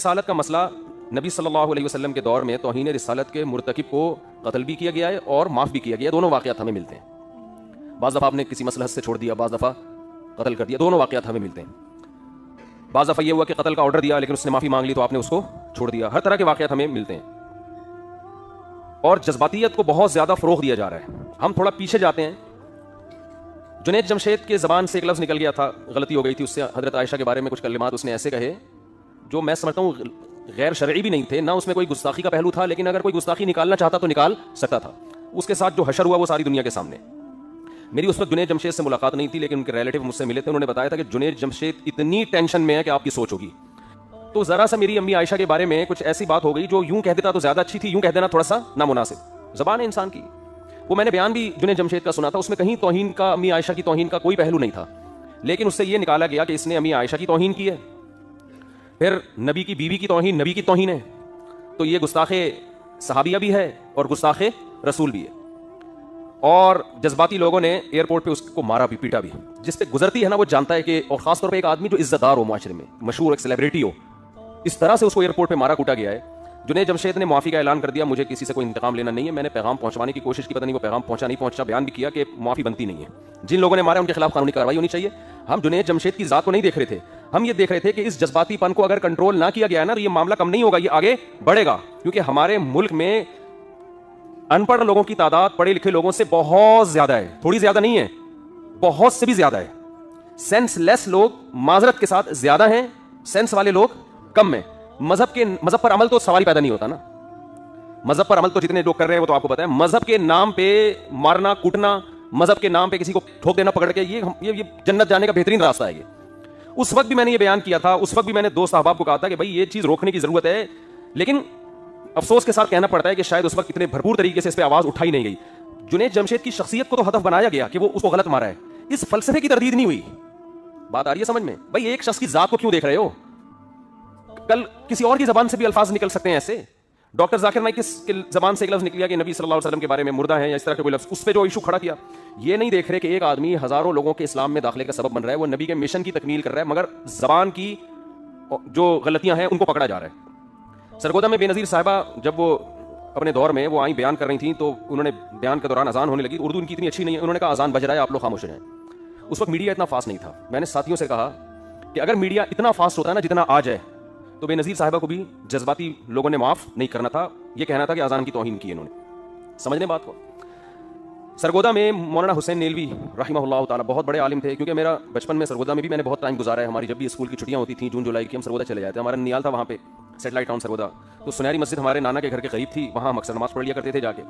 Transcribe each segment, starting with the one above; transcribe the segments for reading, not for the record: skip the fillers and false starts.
رسالت کا مسئلہ نبی صلی اللہ علیہ وسلم کے دور میں توہین رسالت کے مرتکب کو قتل بھی کیا گیا ہے اور معاف بھی کیا گیا ہے. دونوں واقعات ہمیں ملتے ہیں. بعض دفعہ آپ نے کسی مصلحت سے چھوڑ دیا, بعض دفعہ قتل کر دیا. دونوں واقعات ہمیں ملتے ہیں. بعض دفعہ یہ ہوا کہ قتل کا آرڈر دیا لیکن اس نے معافی مانگ لی تو آپ نے اس کو چھوڑ دیا. ہر طرح کے واقعات ہمیں ملتے ہیں. اور جذباتیت کو بہت زیادہ فروغ دیا جا رہا ہے. ہم تھوڑا پیچھے جاتے ہیں. جنید جمشید کے زبان سے ایک لفظ نکل گیا تھا, غلطی ہو گئی تھی, اس سے حضرت عائشہ کے بارے میں کچھ کلمات اس نے ایسے کہے جو میں سمجھتا ہوں غیر شرعی بھی نہیں تھے, نہ اس میں کوئی گستاخی کا پہلو تھا, لیکن اگر کوئی گستاخی نکالنا چاہتا تو نکال سکتا تھا. اس کے ساتھ جو حشر ہوا وہ ساری دنیا کے سامنے. میری اس وقت جنید جمشید سے ملاقات نہیں تھی, لیکن ان کے ریلیٹیو مجھ سے ملے تھے. انہوں نے بتایا تھا کہ جنید جمشید اتنی ٹینشن میں ہے کہ آپ کی سوچ ہوگی. تو ذرا سا میری امی عائشہ کے بارے میں کچھ ایسی بات ہو گئی جو یوں کہہ دیتا تو زیادہ اچھی تھی, یوں کہہ دینا تھوڑا سا نامناسب. زبان ہے انسان کی. وہ میں نے بیان بھی جنید جمشید کا سنا تھا, اس میں کہیں توہین کا, امی عائشہ کی توہین کا کوئی پہلو نہیں تھا, لیکن اس سے یہ نکالا گیا کہ اس نے امی عائشہ کی توہین کی ہے. پھر نبی کی بیوی کی توہین نبی کی توہین ہے, تو یہ گستاخ صحابیہ بھی ہے اور گستاخ رسول بھی ہے. اور جذباتی لوگوں نے ایئرپورٹ پہ اس کو مارا بھی, پیٹا بھی. جس پہ گزرتی ہے نا وہ جانتا ہے کہ, اور خاص طور پہ ایک آدمی جو عزت دار ہو, معاشرے میں مشہور, ایک سیلیبریٹی ہو, اس طرح سے اس کو ایئرپورٹ پہ مارا کوٹا گیا ہے. جنید جمشید نے معافی کا اعلان کر دیا, مجھے کسی سے کوئی انتقام لینا نہیں ہے, میں نے پیغام پہنچوانے کی کوشش کی, پتہ نہیں وہ پیغام پہنچا نہیں پہنچا. بیان بھی کیا کہ معافی بنتی نہیں ہے, جن لوگوں نے مارا ان کے خلاف قانونی کارروائی ہونی چاہیے. ہم جنید جمشید کی ذات کو نہیں دیکھ رہے تھے, ہم یہ دیکھ رہے تھے کہ اس جذباتی پن کو اگر کنٹرول نہ کیا گیا ہے نا تو یہ معاملہ کم نہیں ہوگا, یہ آگے بڑھے گا. کیونکہ ہمارے ملک میں ان پڑھ لوگوں کی تعداد پڑھے لکھے لوگوں سے بہت زیادہ ہے, تھوڑی زیادہ نہیں ہے, بہت سے بھی زیادہ ہے. سینس لیس لوگ معذرت کے ساتھ زیادہ ہیں, سینس والے لوگ کم ہیں. مذہب پر عمل تو سوال پیدا نہیں ہوتا نا. مذہب پر عمل تو جتنے لوگ کر رہے ہیں وہ تو آپ کو پتا ہے. مذہب کے نام پہ مارنا کوٹنا, مذہب کے نام پہ کسی کو ٹھوک دینا پکڑ کے, یہ جنت جانے کا بہترین راستہ ہے. یہ اس وقت بھی میں نے یہ بیان کیا تھا, اس وقت بھی میں نے دوست احباب کو کہا تھا کہ بھائی یہ چیز روکنے کی ضرورت ہے, لیکن افسوس کے ساتھ کہنا پڑتا ہے کہ شاید اس وقت اتنے بھرپور طریقے سے اس پہ آواز اٹھائی نہیں گئی. جنید جمشید کی شخصیت کو تو ہدف بنایا گیا کہ وہ اس کو غلط مارا ہے, اس فلسفے کی تردید نہیں ہوئی. بات آ رہی ہے سمجھ میں؟ بھائی ایک شخص کی ذات کو کیوں دیکھ رہے ہو؟ کل کسی اور کی زبان سے بھی الفاظ نکل سکتے ہیں ایسے. ڈاکٹر ذاکر نائک کی زبان سے ایک لفظ نکل گیا کہ نبی صلی اللہ علیہ وسلم کے بارے میں مردہ ہیں یا اس طرح کا کوئی لفظ, اس پہ جو ایشو کھڑا کیا. یہ نہیں دیکھ رہے کہ ایک آدمی ہزاروں لوگوں کے اسلام میں داخلے کا سبب بن رہا ہے, وہ نبی کے مشن کی تکمیل کر رہا ہے, مگر زبان کی جو غلطیاں ہیں ان کو پکڑا جا رہا ہے. سرگودا میں بے نظیر صاحبہ جب وہ اپنے دور میں وہ آئیں بیان کر رہی تھیں تو انہوں نے بیان کے دوران اذان ہونے لگی. اردو ان کی اتنی اچھی نہیں ہے, انہوں نے کہا اذان بج رہا ہے آپ لوگ خاموش رہیں. اس وقت میڈیا اتنا فاسٹ نہیں تھا. میں نے ساتھیوں سے کہا کہ اگر میڈیا اتنا فاسٹ ہوتا ہے نا جتنا آج ہے تو بے نظیر صاحبہ کو بھی جذباتی لوگوں نے معاف نہیں کرنا تھا, یہ کہنا تھا کہ اذان کی توہین کی انہوں نے. سمجھنے بات کو. سرگودا میں مولانا حسین نیلوی رحمہ اللہ تعالیٰ بہت بڑے عالم تھے, کیونکہ میرا بچپن میں سرگودا میں بھی میں نے بہت ٹائم گزارا ہے. ہماری جب بھی اسکول کی چھٹیاں ہوتی تھیں جون جولائی کی, ہم سرگودا چلے جاتے. ہمارا نیال تھا وہاں پہ, سیٹلائٹ ٹاؤن سرگودا. تو سنہری مسجد ہمارے نانا کے گھر کے قریب تھی, وہاں ہم اکثر نماز پڑھ لیا کرتے تھے جا کے.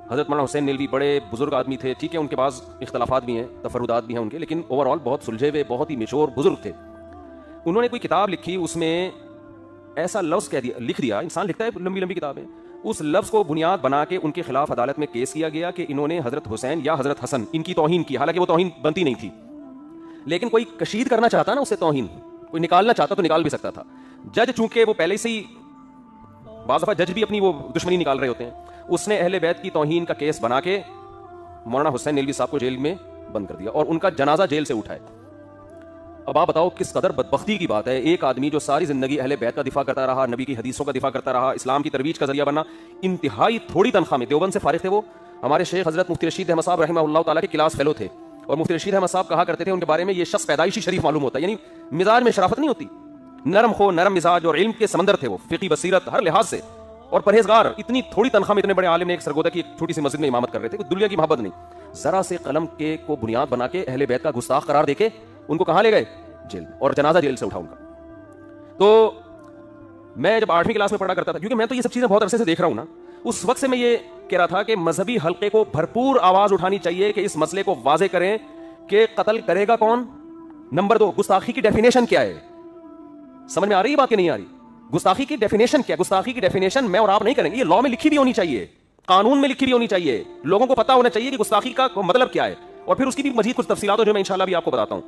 حضرت مولانا حسین نیلوی بڑے بزرگ آدمی تھے, ٹھیک ہے ان کے پاس اختلافات بھی ہیں, تفردات بھی ہیں ان کے, لیکن اوور آل بہت سلجھے ہوئے, بہت ہی میچور بزرگ تھے. انہوں نے کوئی کتاب لکھی, اس میں ایسا لفظ لکھ دیا, انسان لکھتا ہے لمبی لمبی کتابیں, اس لفظ کو بنیاد بنا کے ان کے خلاف عدالت میں کیس کیا گیا کہ انہوں نے حضرت حسین یا حضرت حسن ان کی توہین کی. حالانکہ وہ توہین بنتی نہیں تھی, لیکن کوئی کشید کرنا چاہتا نا اسے توہین, کوئی نکالنا چاہتا تو نکال بھی سکتا تھا. جج چونکہ وہ پہلے سے ہی, بعض دفعہ جج بھی اپنی وہ دشمنی نکال رہے ہوتے ہیں, اس نے اہل بیت کی توہین کا کیس بنا کے مولانا حسین نیلوی صاحب کو جیل میں بند کر دیا اور ان کا جنازہ جیل سے اٹھائے. اب آپ بتاؤ کس قدر بدبختی کی بات ہے. ایک آدمی جو ساری زندگی اہل بیت کا دفاع کرتا رہا, نبی کی حدیثوں کا دفاع کرتا رہا, اسلام کی ترویج کا ذریعہ بنا, انتہائی تھوڑی تنخواہ میں, دیوبند سے فارغ تھے وہ. ہمارے شیخ حضرت مفتی رشید احمد صاحب رحمہ اللہ تعالیٰ کے کلاس فیلو تھے, اور مفتی رشید احمد صاحب کہا کرتے تھے ان کے بارے میں, یہ شخص پیدائشی شریف معلوم ہوتا ہے, یعنی مزاج میں شرافت نہیں ہوتی, نرم خو نرم مزاج اور علم کے سمندر تھے وہ, فقہی بصیرت ہر لحاظ سے, اور پرہیزگار. اتنی تھوڑی تنخواہ میں اتنے بڑے عالم نے ایک سرگودا کی ایک چھوٹی سی مسجد میں امامت کر رہے تھے, دنیا کی محبت نہیں, ذرا سے قلم کے کو بنیاد بنا کے اہل بیت کا گستاخ قرار دے کے ان کو کہاں لے گئے؟ جیل, اور جنازہ جیل سے اٹھا ان کا. تو میں جب 8ویں کلاس میں پڑھا کرتا تھا, کیونکہ میں تو یہ سب چیزیں بہت عرصے سے دیکھ رہا ہوں نا, اس وقت سے میں یہ کہہ رہا تھا کہ مذہبی حلقے کو بھرپور آواز اٹھانی چاہیے کہ اس مسئلے کو واضح کریں کہ قتل کرے گا کون. نمبر 2, گستاخی کی ڈیفینیشن کیا ہے؟ سمجھ میں آ رہی ہے بات کہ نہیں آ رہی؟ گستاخی کی ڈیفینیشن کیا؟ گستاخی کی ڈیفینیشن میں اور آپ نہیں کریں گے, یہ لاء میں لکھی بھی ہونی چاہیے, قانون میں لکھی بھی ہونی چاہیے, لوگوں کو پتہ ہونا چاہیے کہ گستاخی کا مطلب کیا ہے, اور پھر اس کی بھی مزید کچھ تفصیلات جو میں انشاءاللہ بھی آپ کو بتاتا ہوں.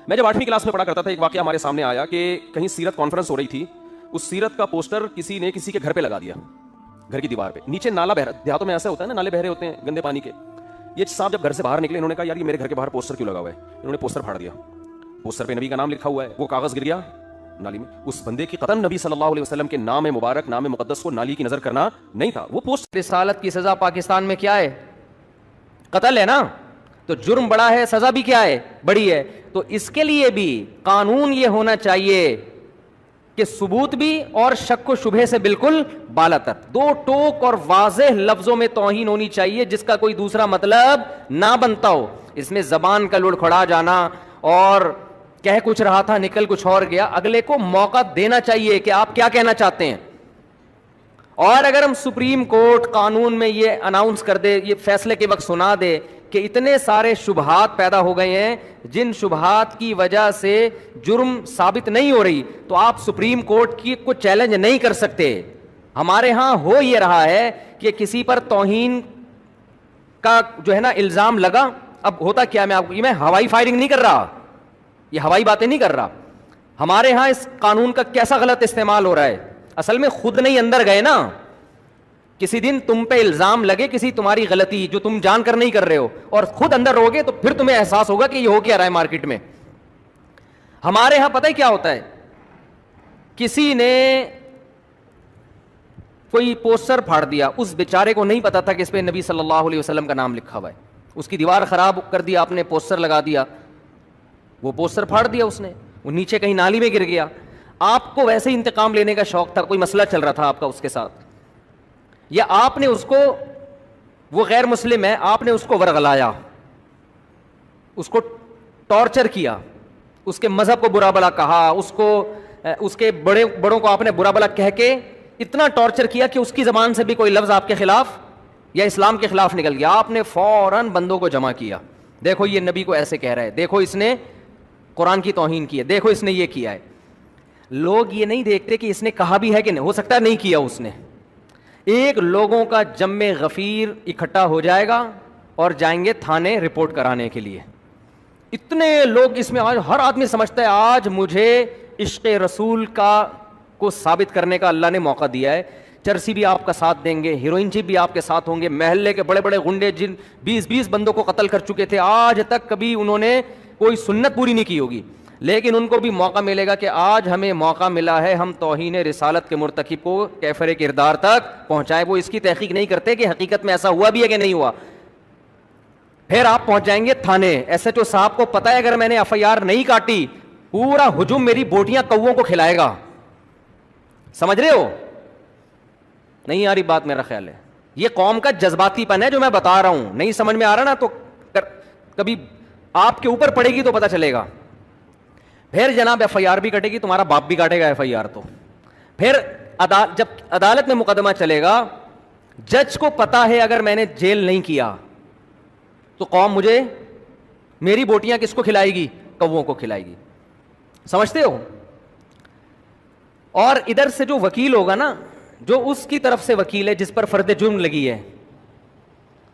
میں جب 8ویں کلاس میں پڑھا کرتا تھا, ایک واقعہ ہمارے سامنے آیا کہ کہیں سیرت کانفرنس ہو رہی تھی, اس سیرت کا پوسٹر کسی نے کسی کے گھر پہ لگا دیا, گھر کی دیوار پہ, نیچے نالا بہ رہا. دیہاتوں میں ایسا ہوتا ہے نا, نالے بہ رہے ہوتے ہیں گندے پانی کے. یہ صاحب جب گھر سے باہر نکلے, انہوں نے کہا یار یہ میرے گھر کے باہر پوسٹر کیوں لگا ہوا ہے؟ انہوں نے پوسٹر پھاڑ دیا, پوسٹر پہ نبی کا نام لکھا ہوا ہے. وہ کاغذ گر گیا نالی میں. اس بندے کی قطعاً نبی صلی اللہ علیہ وسلم کے نام مبارک، نام مقدس کو نالی کی نظر کرنا نہیں تھا. وہ پوسٹ رسالت کی سزا پاکستان میں کیا ہے؟ قتل ہے نا. تو جرم بڑا ہے، سزا بھی کیا ہے؟ بڑی ہے. تو اس کے لیے بھی قانون یہ ہونا چاہیے کہ ثبوت بھی اور شک و شبہے سے بالکل بالاتر، دو ٹوک اور واضح لفظوں میں توہین ہونی چاہیے جس کا کوئی دوسرا مطلب نہ بنتا ہو. اس میں زبان کا لڑکھڑا جانا اور کہہ کچھ رہا تھا نکل کچھ اور گیا، اگلے کو موقع دینا چاہیے کہ آپ کیا کہنا چاہتے ہیں. اور اگر ہم سپریم کورٹ قانون میں یہ اناؤنس کر دے، یہ فیصلے کے وقت سنا دے کہ اتنے سارے شبہات پیدا ہو گئے ہیں جن شبہات کی وجہ سے جرم ثابت نہیں ہو رہی، تو آپ سپریم کورٹ کی کو چیلنج نہیں کر سکتے. ہمارے ہاں ہو یہ رہا ہے کہ کسی پر توہین کا جو ہے نا الزام لگا. اب ہوتا کیا، میں ہوائی فائرنگ نہیں کر رہا، یہ ہوائی باتیں نہیں کر رہا. ہمارے ہاں اس قانون کا کیسا غلط استعمال ہو رہا ہے. اصل میں خود نہیں اندر گئے نا. کسی دن تم پہ الزام لگے کسی تمہاری غلطی جو تم جان کر نہیں کر رہے ہو اور خود اندر رہو گے تو پھر تمہیں احساس ہوگا کہ یہ ہو کیا رہا ہے مارکیٹ میں. ہمارے ہاں پتہ ہے کیا ہوتا ہے، کسی نے کوئی پوسٹر پھاڑ دیا، اس بیچارے کو نہیں پتا تھا کہ اس پہ نبی صلی اللہ علیہ وسلم کا نام لکھا ہوا ہے. اس کی دیوار خراب کر دیا آپ نے، پوسٹر لگا دیا، وہ پوسٹر پھاڑ دیا اس نے، وہ نیچے کہیں نالی میں گر گیا. آپ کو ویسے ہی انتقام لینے کا شوق تھا، کوئی مسئلہ چل رہا تھا آپ کا اس کے ساتھ، یا آپ نے اس کو، وہ غیر مسلم ہے، آپ نے اس کو ورغلایا، اس کو ٹارچر کیا، اس کے مذہب کو برا بلا کہا، اس کے بڑوں کو آپ نے برا بلا کہہ کے اتنا ٹارچر کیا کہ اس کی زبان سے بھی کوئی لفظ آپ کے خلاف یا اسلام کے خلاف نکل گیا. آپ نے فوراً بندوں کو جمع کیا، دیکھو یہ نبی کو ایسے کہہ رہا ہے، دیکھو اس نے قرآن کی توہین کی ہے، دیکھو اس نے یہ کیا ہے. لوگ یہ نہیں دیکھتے کہ اس نے کہا بھی ہے کہ نہیں، ہو سکتا ہے نہیں کیا اس نے. ایک لوگوں کا جم غفیر اکٹھا ہو جائے گا اور جائیں گے تھانے رپورٹ کرانے کے لیے. اتنے لوگ اس میں، آج ہر آدمی سمجھتا ہے آج مجھے عشق رسول کو ثابت کرنے کا اللہ نے موقع دیا ہے. چرسی بھی آپ کا ساتھ دیں گے، ہیروئن چپ بھی آپ کے ساتھ ہوں گے، محلے کے بڑے بڑے گنڈے جن 20 بندوں کو قتل کر چکے تھے، آج تک کبھی انہوں نے کوئی سنت پوری نہیں کی ہوگی، لیکن ان کو بھی موقع ملے گا کہ آج ہمیں موقع ملا ہے ہم توہین رسالت کے مرتکب کو کیفر کردار تک پہنچائے. وہ اس کی تحقیق نہیں کرتے کہ حقیقت میں ایسا ہوا بھی ہے کہ نہیں ہوا. پھر آپ پہنچ جائیں گے تھانے. ایس ایچ او صاحب کو پتا ہے اگر میں نے FIR نہیں کاٹی پورا ہجوم میری بوٹیاں کووں کو کھلائے گا. سمجھ رہے ہو؟ نہیں آ رہی بات؟ میرا خیال ہے یہ قوم کا جذباتی پن ہے جو میں بتا رہا ہوں. نہیں سمجھ میں آ رہا نا تو کبھی آپ کے اوپر پڑے گی تو پتا چلے گا. پھر جناب FIR بھی کٹے گی، تمہارا باپ بھی کاٹے گا FIR. تو پھر جب عدالت میں مقدمہ چلے گا، جج کو پتا ہے اگر میں نے جیل نہیں کیا تو قوم مجھے، میری بوٹیاں کس کو کھلائے گی؟ کووں کو کھلائے گی. سمجھتے ہو؟ اور ادھر سے جو وکیل ہوگا نا، جو اس کی طرف سے وکیل ہے جس پر فرد جرم لگی ہے،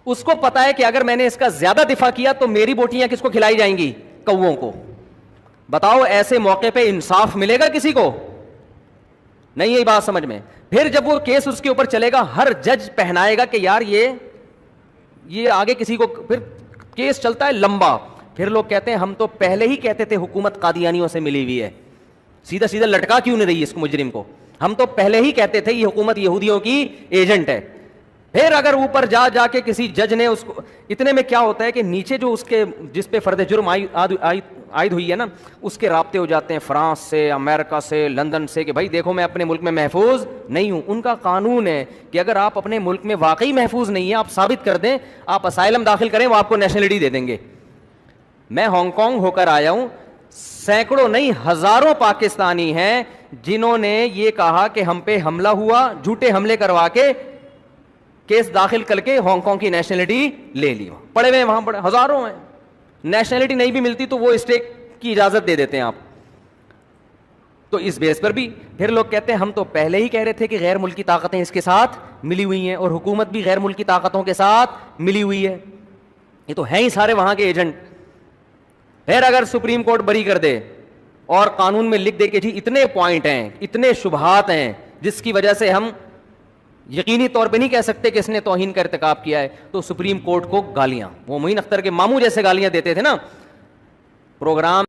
اس کو پتا ہے کہ اگر میں نے اس کا زیادہ دفاع کیا تو میری بوٹیاں کس کو کھلائی جائیں گی؟ کووں کو. بتاؤ ایسے موقع پہ انصاف ملے گا کسی کو؟ نہیں. یہی بات سمجھ میں. پھر جب وہ کیس اس کے اوپر چلے گا، ہر جج پہنائے گا کہ یار یہ آگے کسی کو، پھر کیس چلتا ہے لمبا. پھر لوگ کہتے ہیں ہم تو پہلے ہی کہتے تھے حکومت قادیانیوں سے ملی ہوئی ہے، سیدھا سیدھا لٹکا کیوں نہیں رہی اس مجرم کو؟ ہم تو پہلے ہی کہتے تھے یہ حکومت یہودیوں کی ایجنٹ ہے. پھر اگر اوپر جا کے کسی جج نے اس کو، اتنے میں کیا ہوتا ہے کہ نیچے جو اس کے جس پہ فرد جرم عائد ہوئی ہے نا، اس کے رابطے ہو جاتے ہیں فرانس سے، امریکہ سے، لندن سے، کہ بھائی دیکھو میں اپنے ملک میں محفوظ نہیں ہوں. ان کا قانون ہے کہ اگر آپ اپنے ملک میں واقعی محفوظ نہیں ہیں، آپ ثابت کر دیں، آپ اسائلم داخل کریں، وہ آپ کو نیشنلٹی دے دیں گے. میں ہانگ کانگ ہو کر آیا ہوں، سینکڑوں نہیں ہزاروں پاکستانی ہیں جنہوں نے یہ کہا کہ ہم پہ حملہ ہوا، جھوٹے حملے کروا کے کیس داخل کر کے ہانگ کانگ کی نیشنلٹی لے لی. پڑے ہوئے وہاں پڑے ہزاروں ہیں. نیشنلٹی نہیں بھی ملتی تو وہ اسٹے کی اجازت دے دیتے ہیں آپ. تو اس بیس پر بھی پھر لوگ کہتے ہیں ہم تو پہلے ہی کہہ رہے تھے کہ غیر ملکی طاقتیں اس کے ساتھ ملی ہوئی ہیں اور حکومت بھی غیر ملکی طاقتوں کے ساتھ ملی ہوئی ہے. یہ تو ہیں ہی سارے وہاں کے ایجنٹ. پھر اگر سپریم کورٹ بری کر دے اور قانون میں لکھ دے کہ جی اتنے پوائنٹ ہیں، اتنے شبہات ہیں جس کی وجہ سے ہم یقینی طور پہ نہیں کہہ سکتے کہ اس نے توہین کا ارتکاب کیا ہے، تو سپریم کورٹ کو گالیاں، وہ معین اختر کے ماموں جیسے گالیاں دیتے تھے نا پروگرام